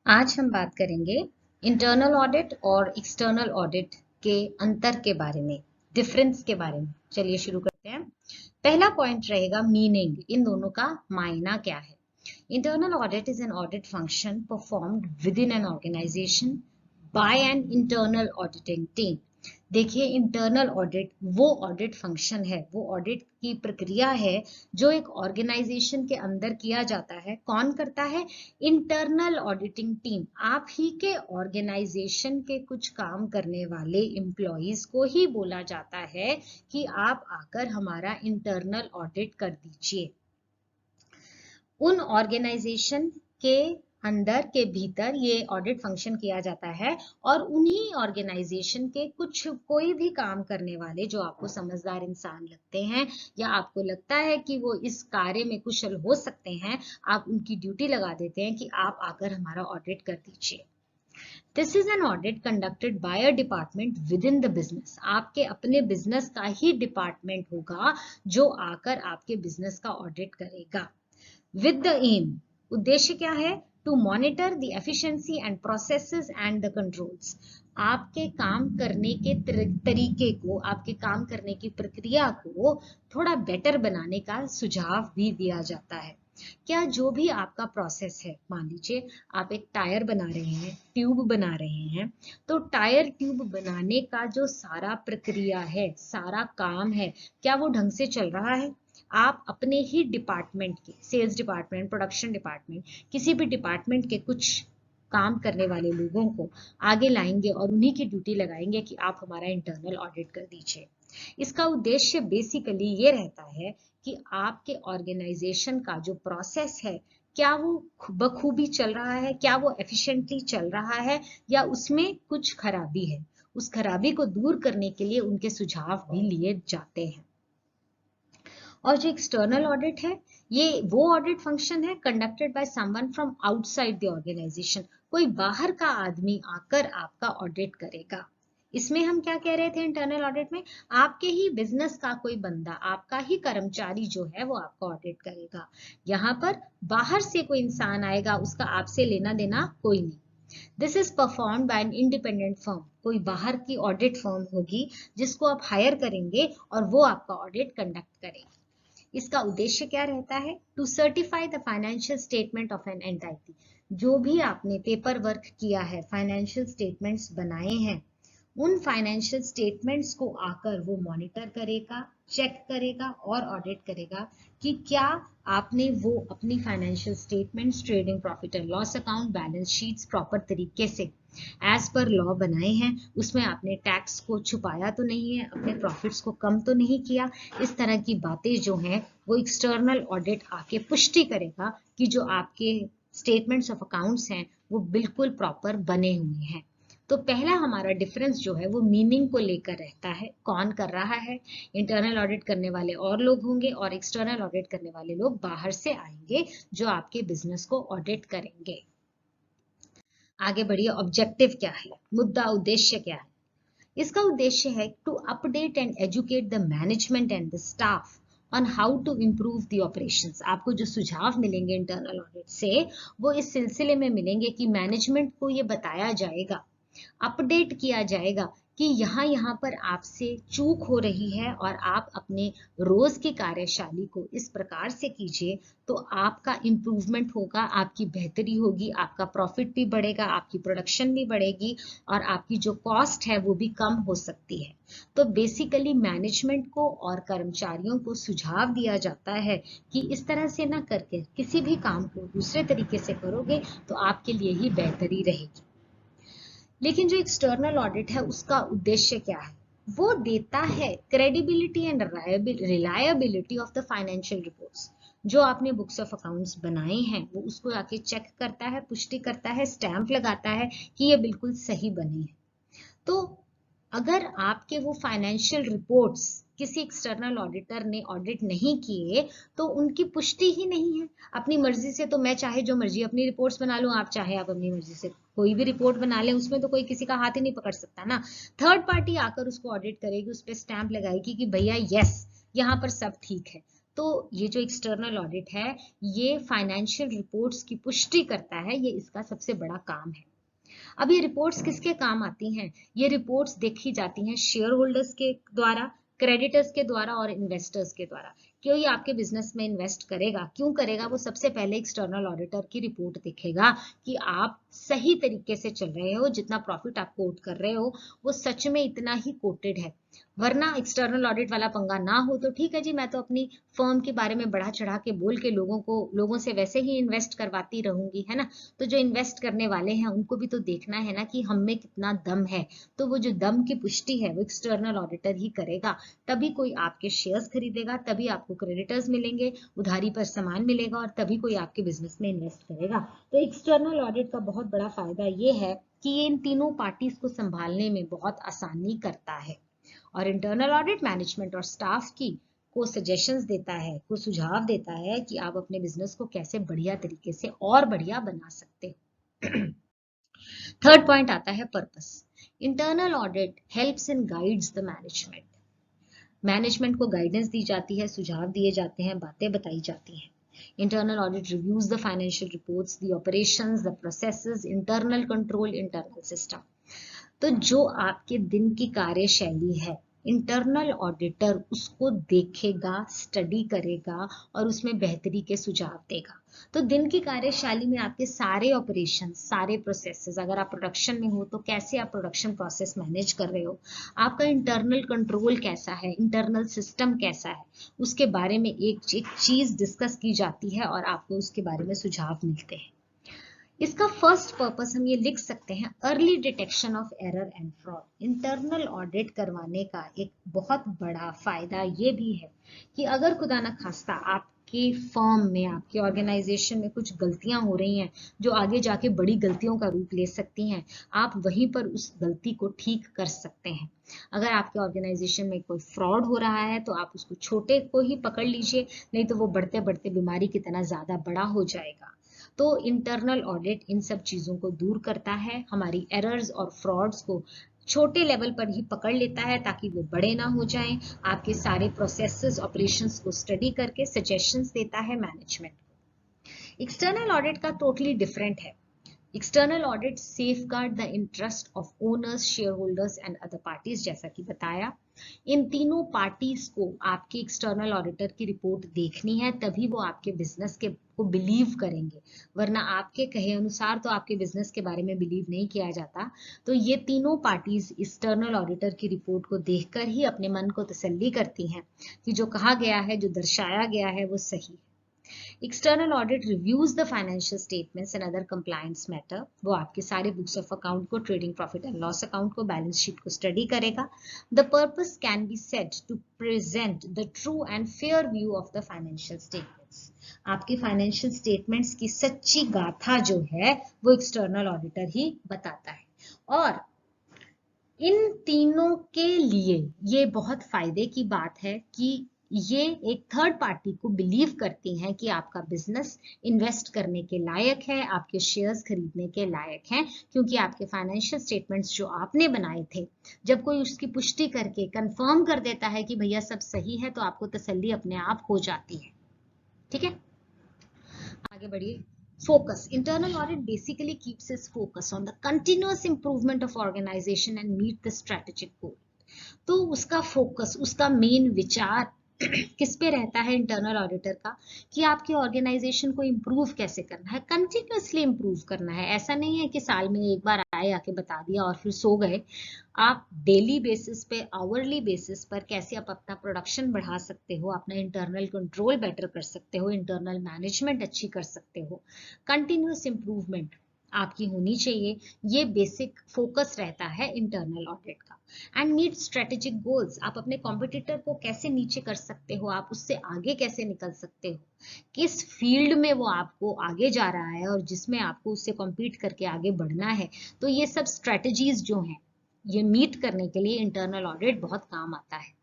आज हम बात करेंगे इंटरनल ऑडिट और एक्सटर्नल ऑडिट के अंतर के बारे में, डिफरेंस के बारे में। चलिए शुरू करते हैं। पहला पॉइंट रहेगा मीनिंग, इन दोनों का मायना क्या है। Internal audit is an audit function performed within an organization by an internal auditing team. देखिए, इंटरनल ऑडिट वो ऑडिट फंक्शन है, वो ऑडिट की प्रक्रिया है जो एक ऑर्गेनाइजेशन के अंदर किया जाता है। कौन करता है? Internal auditing team. आप ही के ऑर्गेनाइजेशन के कुछ काम करने वाले एम्प्लॉइज को ही बोला जाता है कि आप आकर हमारा इंटरनल ऑडिट कर दीजिए। उन ऑर्गेनाइजेशन के अंदर के भीतर ये ऑडिट फंक्शन किया जाता है और उन्हीं ऑर्गेनाइजेशन के कोई भी काम करने वाले जो आपको समझदार इंसान लगते हैं या आपको लगता है कि वो इस कार्य में कुशल हो सकते हैं, आप उनकी ड्यूटी लगा देते हैं कि आप आकर हमारा ऑडिट कर दीजिए। This is an audit conducted by a department with in the business. आपके अपने बिजनेस का ही डिपार्टमेंट होगा जो आकर आपके बिजनेस का ऑडिट करेगा। With the aim, उद्देश्य क्या है? To monitor the efficiency and processes and the controls. आपके काम करने के तरीके को, आपके काम करने की प्रक्रिया को थोड़ा बेटर बनाने का सुझाव भी दिया जाता है। क्या जो भी आपका प्रोसेस है, मान लीजिए आप एक टायर बना रहे हैं, ट्यूब बना रहे हैं, तो टायर ट्यूब बनाने का जो सारा प्रक्रिया है, सारा काम है, क्या वो ढंग से चल रहा है? आप अपने ही डिपार्टमेंट के, सेल्स डिपार्टमेंट, प्रोडक्शन डिपार्टमेंट, किसी भी डिपार्टमेंट के कुछ काम करने वाले लोगों को आगे लाएंगे और उन्हीं की ड्यूटी लगाएंगे कि आप हमारा इंटरनल ऑडिट कर दीजिए। इसका उद्देश्य बेसिकली ये रहता है कि आपके ऑर्गेनाइजेशन का जो प्रोसेस है, क्या वो बखूबी चल रहा है, क्या वो एफिशिएंटली चल रहा है, या उसमें कुछ खराबी है। उस खराबी को दूर करने के लिए उनके सुझाव भी लिए जाते हैं। और जो एक्सटर्नल ऑडिट है, ये वो ऑडिट फंक्शन है conducted by someone from outside the organization. कोई बाहर का आदमी आकर आपका ऑडिट करेगा। इसमें हम क्या कह रहे थे इंटरनल ऑडिट में? आपके ही बिजनेस का कोई बंदा, आपका ही कर्मचारी जो है वो आपका ऑडिट करेगा। यहाँ पर बाहर से कोई इंसान आएगा, उसका आपसे लेना देना कोई नहीं। This is performed by an independent firm. कोई बाहर की ऑडिट फर्म होगी जिसको आप हायर करेंगे और वो आपका ऑडिट कंडक्ट करेगी। इसका उद्देश्य क्या रहता है? To certify the financial statement of an entity. जो भी आपने पेपर वर्क किया है, फाइनेंशियल स्टेटमेंट्स बनाए हैं, उन फाइनेंशियल स्टेटमेंट्स को आकर वो मॉनिटर करेगा, चेक करेगा और ऑडिट करेगा कि क्या आपने वो अपनी financial statements, trading profit and loss account, balance sheets proper तरीके से एज पर लॉ बनाए हैं। उसमें आपने टैक्स को छुपाया तो नहीं है, अपने प्रॉफिट्स को कम तो नहीं किया। इस तरह की बातें जो हैं वो एक्सटर्नल ऑडिट आके पुष्टि करेगा कि जो आपके स्टेटमेंट्स ऑफ अकाउंट्स हैं वो बिल्कुल प्रॉपर बने हुए हैं। तो पहला हमारा डिफरेंस जो है वो मीनिंग को लेकर रहता है। कौन कर रहा है? इंटरनल ऑडिट करने वाले और लोग होंगे और एक्सटर्नल ऑडिट करने वाले लोग बाहर से आएंगे जो आपके बिजनेस को ऑडिट करेंगे। आगे बढ़िए, ऑब्जेक्टिव क्या है, मुद्दा उद्देश्य क्या है? इसका उद्देश्य है to update and educate the management and the staff on how to improve the operations. आपको जो सुझाव मिलेंगे इंटरनल ऑडिट से, वो इस सिलसिले में मिलेंगे कि मैनेजमेंट को ये बताया जाएगा, अपडेट किया जाएगा कि यहाँ पर आपसे चूक हो रही है और आप अपने रोज की कार्यशैली को इस प्रकार से कीजिए तो आपका इम्प्रूवमेंट होगा, आपकी बेहतरी होगी, आपका प्रॉफिट भी बढ़ेगा, आपकी प्रोडक्शन भी बढ़ेगी और आपकी जो कॉस्ट है वो भी कम हो सकती है। तो बेसिकली मैनेजमेंट को और कर्मचारियों को सुझाव दिया जाता है कि इस तरह से ना करके किसी भी काम को दूसरे तरीके से करोगे तो आपके लिए ही बेहतरी रहेगी। लेकिन जो एक्सटर्नल ऑडिट है उसका उद्देश्य क्या है? वो देता है credibility and reliability of the financial reports. जो आपने बुक्स ऑफ अकाउंट्स बनाए हैं वो उसको आके चेक करता है, पुष्टि करता है, स्टैंप लगाता है कि ये बिल्कुल सही बनी है। तो अगर आपके वो फाइनेंशियल रिपोर्ट्स किसी एक्सटर्नल ऑडिटर ने ऑडिट नहीं किए तो उनकी पुष्टि ही नहीं है। अपनी मर्जी से तो मैं चाहे जो मर्जी अपनी रिपोर्ट्स बना लूं, आप चाहे आप अपनी मर्जी से कोई भी रिपोर्ट बना लें, उसमें तो कोई किसी का हाथ ही नहीं पकड़ सकता ना। थर्ड पार्टी आकर उसको ऑडिट करेगी, उस पर स्टैंप लगाएगी कि भैया यस, यहाँ पर सब ठीक है। तो ये जो एक्सटर्नल ऑडिट है ये फाइनेंशियल रिपोर्ट्स की पुष्टि करता है, ये इसका सबसे बड़ा काम है। अब ये रिपोर्ट्स किसके काम आती हैं? ये रिपोर्ट्स देखी जाती हैं शेयर होल्डर्स के द्वारा, क्रेडिटर्स के द्वारा और इन्वेस्टर्स के द्वारा। कोई आपके बिजनेस में इन्वेस्ट करेगा, क्यों करेगा? वो सबसे पहले एक्सटर्नल ऑडिटर की रिपोर्ट देखेगा कि आप सही तरीके से चल रहे हो, जितना प्रॉफिट आप कोट कर रहे हो वो सच में इतना ही कोटेड है। वरना एक्सटर्नल ऑडिट वाला पंगा ना हो तो ठीक है जी, मैं तो अपनी फर्म के बारे में बढ़ा चढ़ा के बोल के लोगों से वैसे ही इन्वेस्ट करवाती रहूंगी, है ना। तो जो इन्वेस्ट करने वाले हैं उनको भी तो देखना है ना कि हम में कितना दम है। तो वो जो दम की पुष्टि है वो एक्सटर्नल ऑडिटर ही करेगा। तभी कोई आपके शेयर्स खरीदेगा, तभी आपको क्रेडिटर्स मिलेंगे, उधारी पर सामान मिलेगा और तभी कोई आपके बिजनेस में इन्वेस्ट करेगा। तो एक्सटर्नल ऑडिट का बहुत बड़ा फायदा ये है कि ये इन तीनों पार्टीज को संभालने में बहुत आसानी करता है। और इंटरनल ऑडिट मैनेजमेंट और स्टाफ को सजेशंस देता है, को सुझाव देता है कि आप अपने बिजनेस को कैसे बढ़िया तरीके से और बढ़िया बना सकते हो। थर्ड पॉइंट आता है purpose. Internal audit helps and guides the management को गाइडेंस दी जाती है, सुझाव दिए जाते हैं, बातें बताई जाती हैं। Internal audit reviews the financial reports, the operations, the processes, internal control, internal system. तो जो आपके दिन की कार्यशैली है, इंटरनल ऑडिटर उसको देखेगा, स्टडी करेगा और उसमें बेहतरी के सुझाव देगा। तो दिन की कार्यशैली में आपके सारे ऑपरेशन, सारे प्रोसेसेस, अगर आप प्रोडक्शन में हो तो कैसे आप प्रोडक्शन प्रोसेस मैनेज कर रहे हो, आपका इंटरनल कंट्रोल कैसा है, इंटरनल सिस्टम कैसा है, उसके बारे में एक चीज डिस्कस की जाती है और आपको उसके बारे में सुझाव मिलते हैं। इसका फर्स्ट पर्पस हम ये लिख सकते हैं, early detection of error and fraud. Internal audit करवाने का एक बहुत बड़ा फायदा ये भी है कि अगर खुदा न खास्ता आपके फर्म में, आपके ऑर्गेनाइजेशन में कुछ गलतियां हो रही हैं जो आगे जाके बड़ी गलतियों का रूप ले सकती हैं, आप वहीं पर उस गलती को ठीक कर सकते हैं। अगर आपके ऑर्गेनाइजेशन में कोई फ्रॉड हो रहा है तो आप उसको छोटे को ही पकड़ लीजिए, नहीं तो वो बढ़ते बढ़ते बीमारी की तरह ज्यादा बड़ा हो जाएगा। तो इंटरनल ऑडिट इन सब चीजों को दूर करता है, हमारी एरर्स और फ्रॉड्स को छोटे लेवल पर ही पकड़ लेता है ताकि वो बड़े ना हो जाएं। आपके सारे प्रोसेसेस, ऑपरेशंस को स्टडी करके सजेशंस देता है मैनेजमेंट को। एक्सटर्नल ऑडिट का टोटली डिफरेंट है। External audit safeguard the interest of owners, share holders and other parties. जैसा कि बताया, इन तीनों पार्टीज को आपके एक्सटर्नल ऑडिटर की रिपोर्ट देखनी है, तभी वो आपके बिजनेस को बिलीव करेंगे, वरना आपके कहे अनुसार तो आपके बिजनेस के बारे में बिलीव नहीं किया जाता। तो ये तीनों पार्टीज एक्सटर्नल ऑडिटर की रिपोर्ट को देखकर ही अपने मन को तसल्ली करती हैं कि जो कहा गया है, जो दर्शाया गया है वो सही है। External audit reviews the financial statements and other compliance matter. वो आपके सारे बुक्स ऑफ अकाउंट को, trading profit and loss account को, बैलेंस शीट को स्टडी करेगा। The purpose can be said to present the true and fair view of the financial statements. आपके financial statements की सच्ची गाथा जो है वो एक्सटर्नल ऑडिटर ही बताता है। और इन तीनों के लिए ये बहुत फायदे की बात है कि ये एक थर्ड पार्टी को बिलीव करती हैं कि आपका बिजनेस इन्वेस्ट करने के लायक है, आपके शेयर्स खरीदने के लायक हैं, क्योंकि आपके फाइनेंशियल स्टेटमेंट्स जो आपने बनाए थे, जब कोई उसकी पुष्टि करके कंफर्म कर देता है कि भैया सब सही है, तो आपको तसल्ली अपने आप हो जाती है। ठीक है, आगे बढ़िए। Focus. Internal audit basically keeps its focus on the continuous improvement of organization and meet the strategic goal. तो उसका फोकस, उसका मेन विचार किस पे रहता है इंटरनल ऑडिटर का, कि आपके ऑर्गेनाइजेशन को इम्प्रूव कैसे करना है, कंटिन्यूअसली इम्प्रूव करना है। ऐसा नहीं है कि साल में एक बार आए, आके बता दिया और फिर सो गए। आप डेली बेसिस पे, आवरली बेसिस पर कैसे आप अपना प्रोडक्शन बढ़ा सकते हो, अपना इंटरनल कंट्रोल बेटर कर सकते हो, इंटरनल मैनेजमेंट अच्छी कर सकते हो, कंटिन्यूअस इम्प्रूवमेंट आपकी होनी चाहिए। ये बेसिक फोकस रहता है इंटरनल ऑडिट का। And meet strategic goals. आप अपने कॉम्पिटिटर को कैसे नीचे कर सकते हो, आप उससे आगे कैसे निकल सकते हो, किस फील्ड में वो आपको आगे जा रहा है और जिसमें आपको उससे कॉम्पीट करके आगे बढ़ना है। तो ये सब स्ट्रेटजीज जो हैं, ये मीट करने के लिए इंटरनल ऑडिट बहुत काम आता है।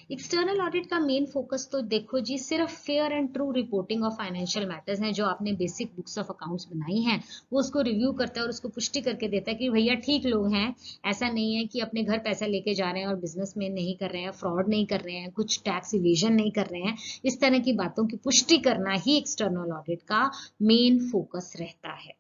एक्सटर्नल ऑडिट का मेन फोकस तो देखो जी सिर्फ fair and true reporting of financial matters हैं। जो आपने बेसिक बुक्स ऑफ अकाउंट्स बनाई हैं वो उसको रिव्यू करता है और उसको पुष्टि करके देता है कि भैया ठीक लोग हैं, ऐसा नहीं है कि अपने घर पैसा लेके जा रहे हैं और बिजनेस में नहीं कर रहे हैं, फ्रॉड नहीं कर रहे हैं, कुछ टैक्स इवेजन नहीं कर रहे हैं। इस तरह की बातों की पुष्टि करना ही एक्सटर्नल ऑडिट का मेन फोकस रहता है।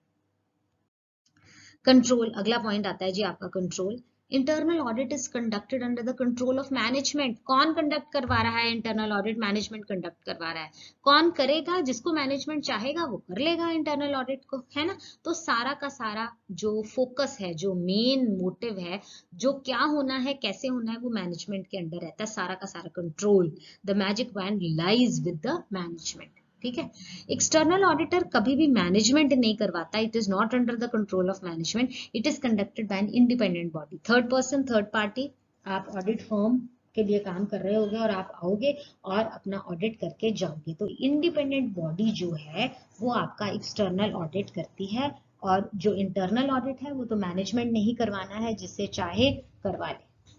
कंट्रोल, अगला पॉइंट आता है जी आपका control. Internal audit is conducted under the control of management. कौन कंडक्ट करवा रहा है इंटरनल ऑडिट? मैनेजमेंट कंडक्ट करवा रहा है। कौन करेगा? जिसको मैनेजमेंट चाहेगा वो कर लेगा इंटरनल ऑडिट को, है ना। तो सारा का सारा जो फोकस है, जो मेन मोटिव है, जो क्या होना है, कैसे होना है, वो मैनेजमेंट के अंडर रहता है। सारा का सारा control, the magic wand lies with the management. ठीक है। एक्सटर्नल ऑडिटर कभी भी मैनेजमेंट नहीं करवाता। It is not under the control of management. It is conducted by N independent body, third person, third party. आप ऑडिट फर्म के लिए काम कर रहे होगे और आप आओगे और अपना ऑडिट करके जाओगे, तो इंडिपेंडेंट बॉडी जो है वो आपका एक्सटर्नल ऑडिट करती है। और जो इंटरनल ऑडिट है वो तो मैनेजमेंट नहीं करवाना है, जिससे चाहे करवा ले।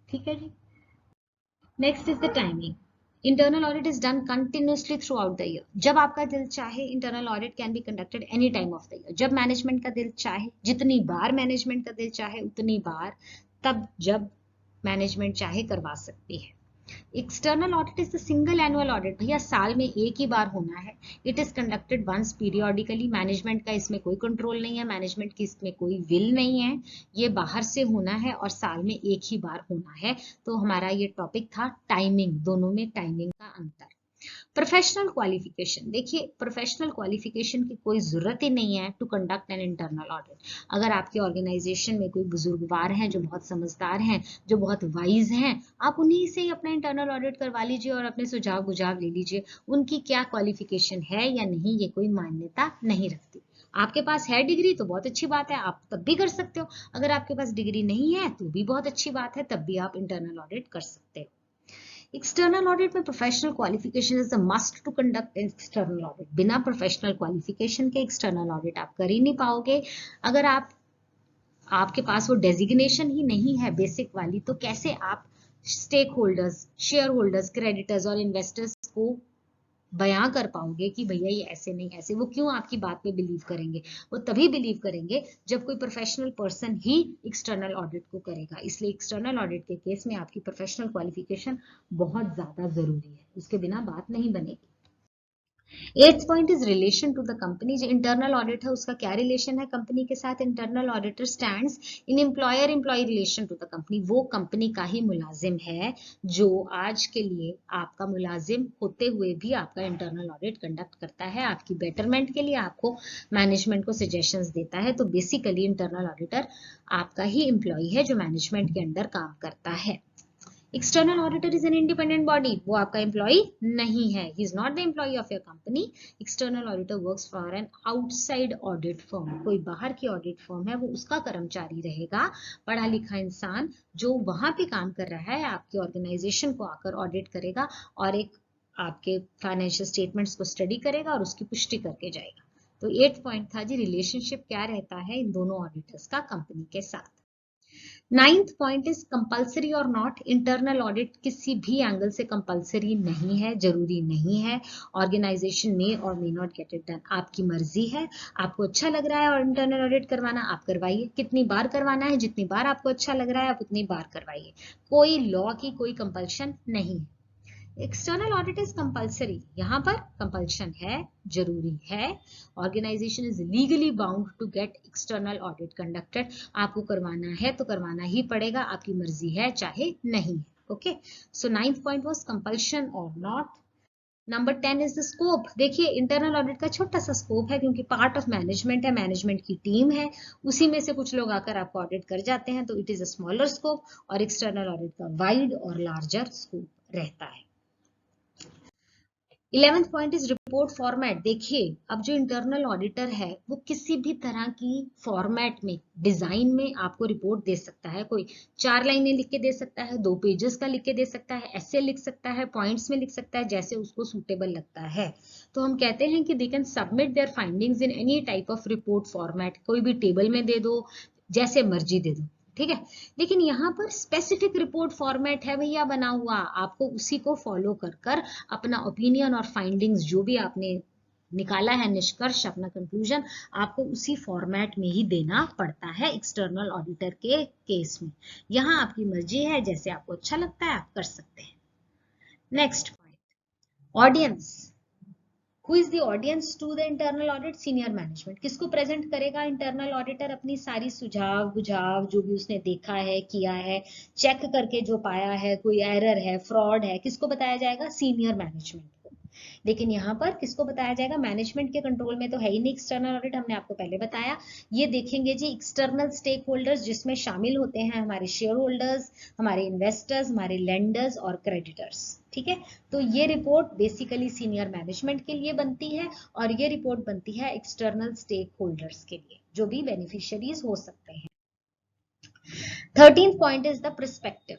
ठीक है जी। Next is the timing. Internal audit is done continuously throughout the year. जब आपका दिल चाहे internal audit can be conducted any time of the year. जब मैनेजमेंट का दिल चाहे, जितनी बार मैनेजमेंट का दिल चाहे उतनी बार, तब जब मैनेजमेंट चाहे करवा सकती है। External audit is the single annual audit. भैया साल में एक ही बार होना है। It is conducted once periodically. Management का इसमें कोई कंट्रोल नहीं है, मैनेजमेंट की इसमें कोई विल नहीं है। ये बाहर से होना है और साल में एक ही बार होना है। तो हमारा ये टॉपिक था टाइमिंग, दोनों में टाइमिंग का अंतर। प्रोफेशनल क्वालिफिकेशन, देखिए प्रोफेशनल क्वालिफिकेशन की कोई जरूरत ही नहीं है to conduct an internal audit. अगर आपके ऑर्गेनाइजेशन में कोई बुजुर्गवार हैं जो बहुत समझदार हैं, जो बहुत वाइज हैं, आप उन्हीं से ही अपना इंटरनल ऑडिट करवा लीजिए और अपने सुझाव बुझाव ले लीजिए। उनकी क्या क्वालिफिकेशन है या नहीं ये कोई मान्यता नहीं रखती। आपके पास है डिग्री तो बहुत अच्छी बात है, आप तब भी कर सकते हो। अगर आपके पास डिग्री नहीं है तो भी बहुत अच्छी बात है, तब भी आप इंटरनल ऑडिट कर सकते हो। एक्सटर्नल ऑडिट में professional qualification is the must to conduct external audit. बिना प्रोफेशनल क्वालिफिकेशन के एक्सटर्नल ऑडिट आप कर ही नहीं पाओगे। अगर आपके पास वो डेजिग्नेशन ही नहीं है बेसिक वाली, तो कैसे आप stakeholders, shareholders, creditors और इन्वेस्टर्स को बयां कर पाओगे कि भैया ये ऐसे नहीं ऐसे? वो क्यों आपकी बात पे बिलीव करेंगे? वो तभी बिलीव करेंगे जब कोई प्रोफेशनल पर्सन ही एक्सटर्नल ऑडिट को करेगा। इसलिए एक्सटर्नल ऑडिट के केस में आपकी प्रोफेशनल क्वालिफिकेशन बहुत ज्यादा जरूरी है, उसके बिना बात नहीं बनेगी। Eighth point is relation to the company. जो इंटरनल ऑडिट है उसका क्या रिलेशन है कंपनी के साथ? Internal auditor stands in employer employee relation to the company. वो कंपनी का ही मुलाजिम है जो आज के लिए आपका मुलाजिम होते हुए भी आपका इंटरनल ऑडिट कंडक्ट करता है, आपकी बेटरमेंट के लिए आपको मैनेजमेंट को सजेशंस देता है। तो बेसिकली इंटरनल ऑडिटर आपका ही एम्प्लॉय है जो मैनेजमेंट के अंडर काम करता है। External auditor is an independent body. वो आपका एम्प्लॉय नहीं है, he is not the employee of your company. External auditor works for an outside audit firm. कोई बाहर की ऑडिट फर्म है, वो उसका कर्मचारी रहेगा, पढ़ा लिखा इंसान जो वहां पे काम कर रहा है, आपके ऑर्गेनाइजेशन को आकर ऑडिट करेगा और एक आपके फाइनेंशियल स्टेटमेंट्स को स्टडी करेगा और उसकी पुष्टि करके जाएगा। तो 8 पॉइंट था जी रिलेशनशिप क्या रहता है इन दोनों ऑडिटर्स का कंपनी के साथ। नाइन्थ पॉइंट इज कंपलसरी और नॉट। इंटरनल ऑडिट किसी भी एंगल से कंपलसरी नहीं है, जरूरी नहीं है। ऑर्गेनाइजेशन में और may not get it done, आपकी मर्जी है। आपको अच्छा लग रहा है और इंटरनल ऑडिट करवाना, आप करवाइए। कितनी बार करवाना है, जितनी बार आपको अच्छा लग रहा है आप उतनी बार करवाइए। कोई लॉ की कोई कंपल्शन नहीं है। एक्सटर्नल ऑडिट इज कंपल्सरी, यहाँ पर कंपल्शन है, जरूरी है। Organization is legally bound to get external audit conducted. आपको करवाना है तो करवाना ही पड़ेगा, आपकी मर्जी है चाहे नहीं। Okay, so 9th point was compulsion or not. Number 10 is the scope. देखिए इंटरनल ऑडिट का छोटा सा स्कोप है क्योंकि पार्ट ऑफ मैनेजमेंट है, मैनेजमेंट की टीम है, उसी में से कुछ लोग आकर आपको ऑडिट कर जाते हैं, तो it is a smaller scope. और एक्सटर्नल ऑडिट का वाइड और लार्जर स्कोप रहता है। 11th point is report format. देखिए अब जो इंटरनल ऑडिटर है वो किसी भी तरह की फॉर्मेट में, डिजाइन में आपको रिपोर्ट दे सकता है। कोई 4 लाइनें लिख के दे सकता है, 2 पेजेस का लिख के दे सकता है, ऐसे लिख सकता है, पॉइंट्स में लिख सकता है, जैसे उसको सूटेबल लगता है। तो हम कहते हैं कि they can submit there findings in any type of report format. कोई भी टेबल में दे दो, जैसे मर्जी दे दो, ठीक है। लेकिन यहाँ पर स्पेसिफिक रिपोर्ट फॉर्मेट है भैया बना हुआ, आपको उसी को फॉलो कर कर अपना ओपिनियन और फाइंडिंग्स जो भी आपने निकाला है निष्कर्ष, अपना कंक्लूजन, आपको उसी फॉर्मेट में ही देना पड़ता है एक्सटर्नल ऑडिटर के केस में। यहाँ आपकी मर्जी है, जैसे आपको अच्छा लगता है आप कर सकते हैं। Next point, audience. Who is the audience to the internal audit? Senior management। किसको प्रेजेंट करेगा इंटरनल ऑडिटर? अपनी सारी सुझाव बुझाव जो भी उसने देखा है किया है, चेक करके जो पाया है, कोई एरर है, फ्रॉड है, किसको बताया जाएगा? सीनियर मैनेजमेंट को। लेकिन यहाँ पर किसको बताया जाएगा? मैनेजमेंट के कंट्रोल में तो है ही नहीं एक्सटर्नल ऑडिट, हमने आपको पहले बताया। ये देखेंगे जी एक्सटर्नल स्टेक होल्डर्स, जिसमें शामिल होते हैं हमारे शेयर होल्डर्स, हमारे इन्वेस्टर्स, हमारे लेंडर्स और क्रेडिटर्स। ठीक है, तो ये रिपोर्ट बेसिकली सीनियर मैनेजमेंट के लिए बनती है और ये रिपोर्ट बनती है एक्सटर्नल स्टेक होल्डर्स के लिए, जो भी बेनिफिशियरीज हो सकते हैं। 13th point is the perspective.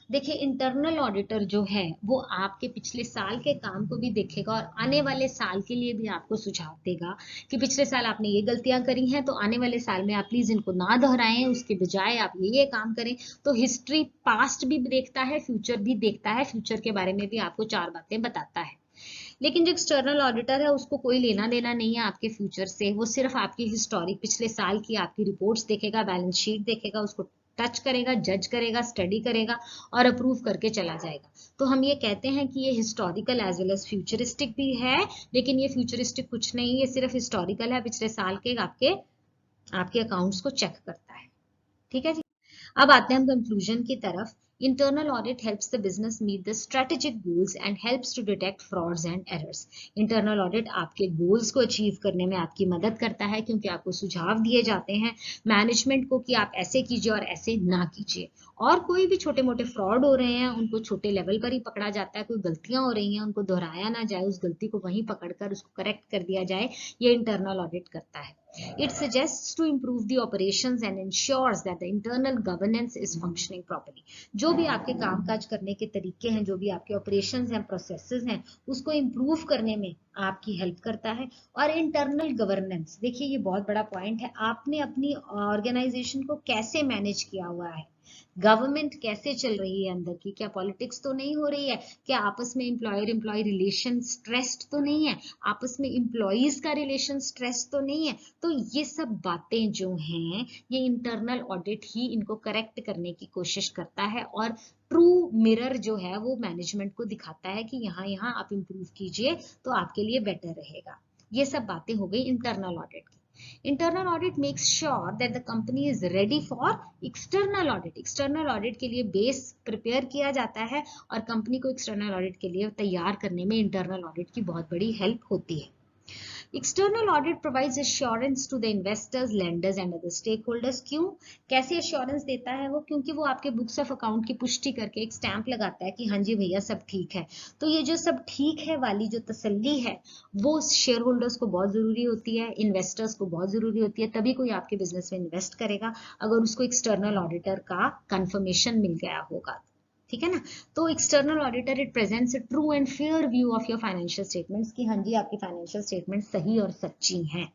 देखिए इंटरनल ऑडिटर जो है वो आपके पिछले साल के काम को भी देखेगा और आने वाले साल के लिए भी आपको सुझाव देगा कि पिछले साल आपने ये गलतियां करी हैं, तो आने वाले साल में आप प्लीज इनको ना दोहराएं, उसके बजाय आप ये काम करें। तो हिस्ट्री पास्ट भी देखता है, फ्यूचर भी देखता है, फ्यूचर के बारे में भी आपको 4 बातें बताता है। लेकिन जो एक्सटर्नल ऑडिटर है उसको कोई लेना देना नहीं है आपके फ्यूचर से, वो सिर्फ आपकी हिस्टोरिक पिछले साल की आपकी रिपोर्ट्स देखेगा, बैलेंस शीट देखेगा, उसको टच करेगा, जज करेगा, स्टडी करेगा और अप्रूव करके चला जाएगा। तो हम ये कहते हैं कि ये historical as well as futuristic भी है, लेकिन ये फ्यूचरिस्टिक कुछ नहीं, ये सिर्फ हिस्टोरिकल है, पिछले साल के आपके अकाउंट्स को चेक करता है। ठीक है जी। अब आते हैं हम कंक्लूजन की तरफ। Internal audit helps the business meet the strategic goals and helps to detect frauds and errors. Internal audit आपके goals को achieve करने में आपकी मदद करता है, क्योंकि आपको सुझाव दिए जाते हैं मैनेजमेंट को कि आप ऐसे कीजिए और ऐसे ना कीजिए। और कोई भी छोटे मोटे फ्रॉड हो रहे हैं उनको छोटे लेवल पर ही पकड़ा जाता है, कोई गलतियां हो रही हैं उनको दोहराया ना जाए, उस गलती को वहीं पकड़कर उसको करेक्ट कर दिया जाए, ये इंटरनल ऑडिट करता है। It suggests to improve the operations and ensures that the internal governance is functioning properly. जो भी आपके कामकाज करने के तरीके हैं, जो भी आपके ऑपरेशंस हैं, प्रोसेसेस हैं, उसको इम्प्रूव करने में आपकी हेल्प करता है। और इंटरनल गवर्नेंस, देखिए ये बहुत बड़ा पॉइंट है, आपने अपनी ऑर्गेनाइजेशन को कैसे मैनेज किया हुआ है, गवर्नमेंट कैसे चल रही है अंदर की, क्या पॉलिटिक्स तो नहीं हो रही है, क्या आपस में एम्प्लॉयर एम्प्लॉय रिलेशन स्ट्रेस्ड तो नहीं है, आपस में एम्प्लॉइज का रिलेशन स्ट्रेस तो नहीं है। तो ये सब बातें जो हैं ये इंटरनल ऑडिट ही इनको करेक्ट करने की कोशिश करता है और ट्रू मिरर जो है वो मैनेजमेंट को दिखाता है कि यहाँ यहाँ आप इम्प्रूव कीजिए तो आपके लिए बेटर रहेगा। ये सब बातें हो गई इंटरनल ऑडिट की। Internal audit makes sure that the company is ready for external audit. External audit के लिए बेस प्रिपेयर किया जाता है और कंपनी को एक्सटर्नल ऑडिट के लिए तैयार करने में इंटरनल ऑडिट की बहुत बड़ी हेल्प होती है। External audit provides assurance to the investors, lenders and other stakeholders. क्यों? कैसे assurance देता है वो? क्योंकि वो आपके बुक्स ऑफ अकाउंट की पुष्टि करके एक स्टैंप लगाता है कि हाँ जी भैया सब ठीक है। तो ये जो सब ठीक है वाली जो तसल्ली है वो शेयर होल्डर्स को बहुत जरूरी होती है, इन्वेस्टर्स को बहुत जरूरी होती है, तभी कोई आपके बिजनेस में इन्वेस्ट करेगा अगर उसको एक्सटर्नल ऑडिटर का कंफर्मेशन मिल गया होगा। ठीक है ना। तो external auditor it presents a true and fair view of your financial statements कि हाँ जी आपकी फाइनेंशियल स्टेटमेंट सही और सच्ची हैं।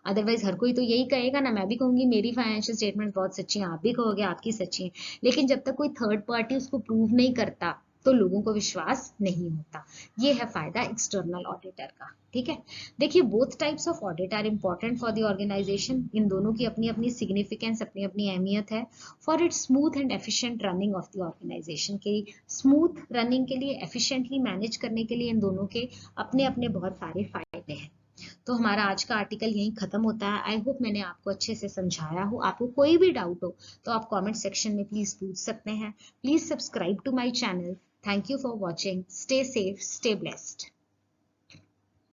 अदरवाइज हर कोई तो यही कहेगा ना, मैं भी कहूंगी मेरी फाइनेंशियल स्टेटमेंट बहुत सच्ची है, आप भी कहोगे आपकी सच्ची है, लेकिन जब तक कोई थर्ड पार्टी उसको प्रूव नहीं करता तो लोगों को विश्वास नहीं होता। ये है फायदा एक्सटर्नल ऑडिटर का। ठीक है, देखिए both types of audit are important for the organisation. इन दोनों की अपनी अपनी सिग्निफिकेंस, अपनी अपनी अहमियत है for its smooth and efficient running of the organisation. के स्मूथ रनिंग के लिए, एफिशिएंटली मैनेज करने के लिए इन दोनों के अपने अपने बहुत सारे फायदे हैं। तो हमारा आज का आर्टिकल यहीं खत्म होता है। आई होप मैंने आपको अच्छे से समझाया हो। आपको कोई भी डाउट हो तो आप कमेंट सेक्शन में प्लीज पूछ सकते हैं। Please subscribe to my channel. Thank you for watching. Stay safe, stay blessed.